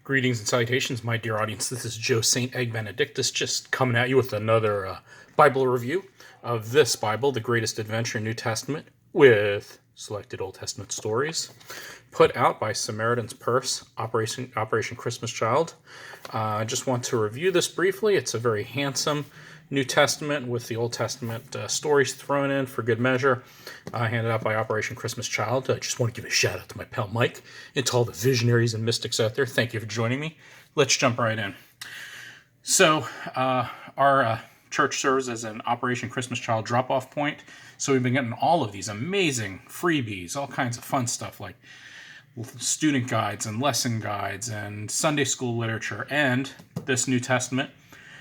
Greetings and salutations, my dear audience. This is Joe St. Egg Benedictus, just coming at you with another Bible review of this Bible, The Greatest Adventure New Testament, with selected Old Testament stories, put out by Samaritan's Purse, Operation Christmas Child. I just want to review this briefly. It's a very handsome New Testament with the Old Testament stories thrown in for good measure, handed out by Operation Christmas Child. I just want to give a shout out to my pal Mike and to all the visionaries and mystics out there. Thank you for joining me. Let's jump right in. So our church serves as an Operation Christmas Child drop-off point. So we've been getting all of these amazing freebies, all kinds of fun stuff like student guides and lesson guides and Sunday school literature, and this New Testament,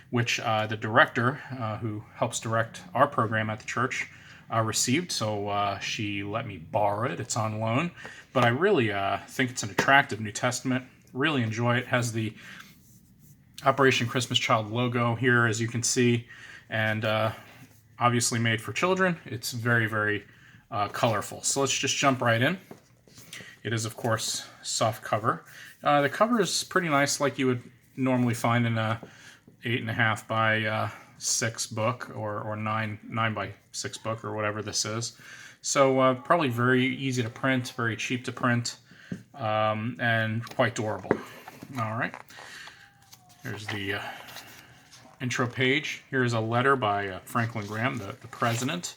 which the director who helps direct our program at the church received. So she let me borrow it. It's on loan. But I really think it's an attractive New Testament. Really enjoy it. It has the Operation Christmas Child logo here, as you can see, and obviously made for children. It's very, very colorful. So let's just jump right in. It is, of course, soft cover. The cover is pretty nice, like you would normally find in a 8.5 by 6 book or 9 by 6 book or whatever this is. So probably very easy to print, very cheap to print, and quite durable. All right. Here's the intro page. Here's a letter by Franklin Graham, the president.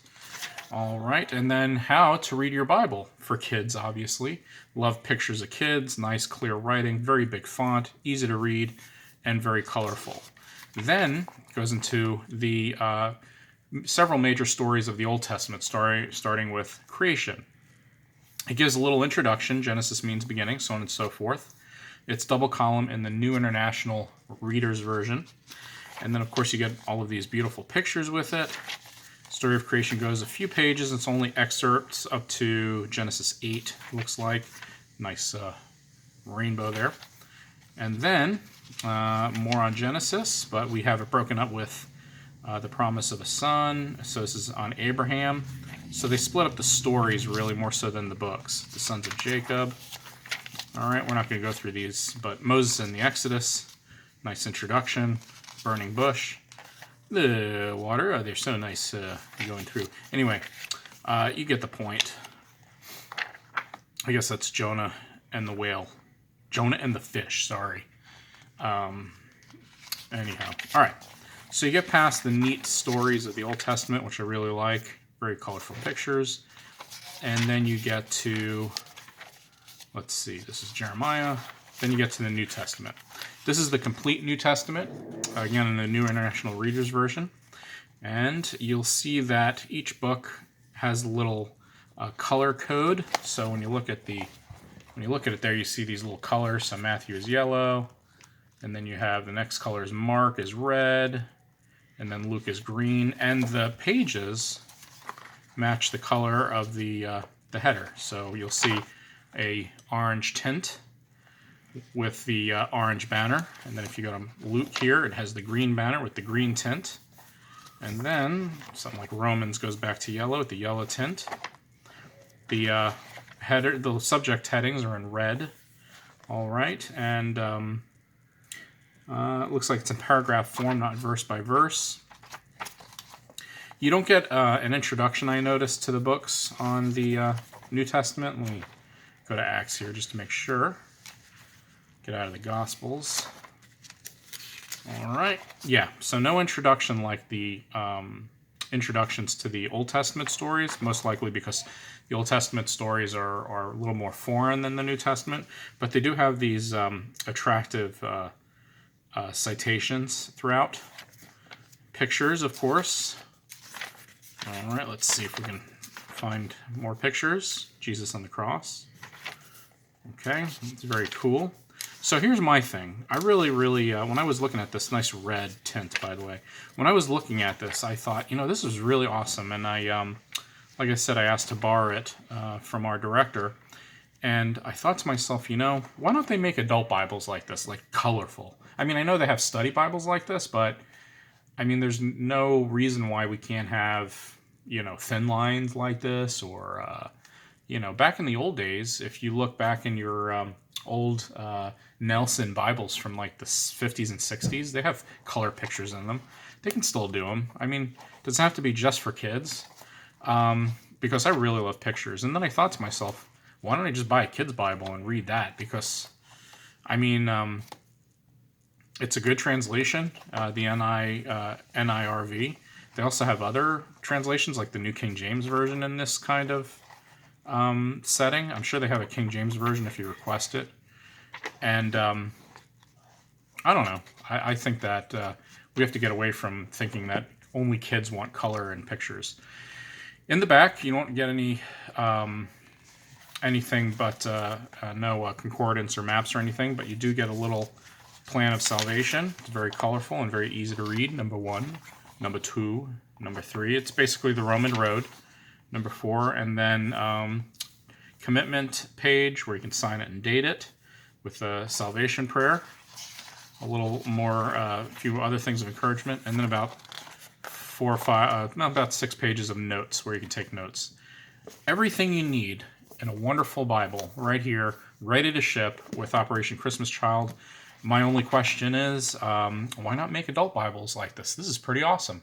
All right, and then how to read your Bible for kids, obviously. Love pictures of kids, nice clear writing, very big font, easy to read, and very colorful. Then it goes into the several major stories of the Old Testament, starting with creation. It gives a little introduction, Genesis means beginning, so on and so forth. It's double column in the New International Reader's Version. And then, of course, you get all of these beautiful pictures with it. Story of creation goes a few pages. It's only excerpts up to Genesis 8, looks like. Nice rainbow there. And then more on Genesis, but we have it broken up with the promise of a son. So this is on Abraham. So they split up the stories really more so than the books. The sons of Jacob. All right, we're not going to go through these, but Moses and the Exodus. Nice introduction. Burning bush. The water. Oh, they're so nice going through. Anyway, you get the point. I guess that's Jonah and the whale. Jonah and the fish, sorry. Anyhow, all right. So you get past the neat stories of the Old Testament, which I really like. Very colorful pictures. And then you get to, let's see, this is Jeremiah. Then you get to the New Testament. This is the complete New Testament, again in the New International Reader's Version. And you'll see that each book has a little color code. So when you look at it there, you see these little colors. So Matthew is yellow, and then you have the next color is Mark is red, and then Luke is green, and the pages match the color of the header. So you'll see a orange tint with the orange banner, and then if you go to Luke here, it has the green banner with the green tint, and then something like Romans goes back to yellow with the yellow tint. The header, the subject headings are in red. All right, and it looks like it's in paragraph form, not verse by verse. You don't get an introduction, I noticed, to the books on the New Testament. Let me go to Acts here just to make sure. Get out of the Gospels. All right. Yeah, so no introduction like the introductions to the Old Testament stories, most likely because the Old Testament stories are a little more foreign than the New Testament, but they do have these attractive citations throughout. Pictures, of course. All right, let's see if we can find more pictures. Jesus on the cross. Okay, it's very cool. So here's my thing. I really, when I was looking at this nice red tint, by the way, when I was looking at this, I thought, this is really awesome. And I, like I said, I asked to borrow it from our director. And I thought to myself, why don't they make adult Bibles like this, like colorful? I mean, I know they have study Bibles like this, but I mean, there's no reason why we can't have, thin lines like this or, back in the old days, if you look back in your old Nelson Bibles from like the 50s and 60s. They have color pictures in them. They can still do them. I mean, it doesn't have to be just for kids, because I really love pictures. And then I thought to myself, why don't I just buy a kid's Bible and read that? Because, I mean, it's a good translation, the NIrV. They also have other translations, like the New King James Version in this kind of setting. I'm sure they have a King James Version if you request it. And I don't know. I think that we have to get away from thinking that only kids want color and pictures. In the back, you won't get any anything but no concordance or maps or anything, but you do get a little plan of salvation. It's very colorful and very easy to read. Number 1, number 2, number 3. It's basically the Roman road. Number 4, and then commitment page where you can sign it and date it with a salvation prayer. A little more, a few other things of encouragement, and then about 4 or 5, about 6 pages of notes where you can take notes. Everything you need in a wonderful Bible right here, ready to ship with Operation Christmas Child. My only question is, why not make adult Bibles like this? This is pretty awesome.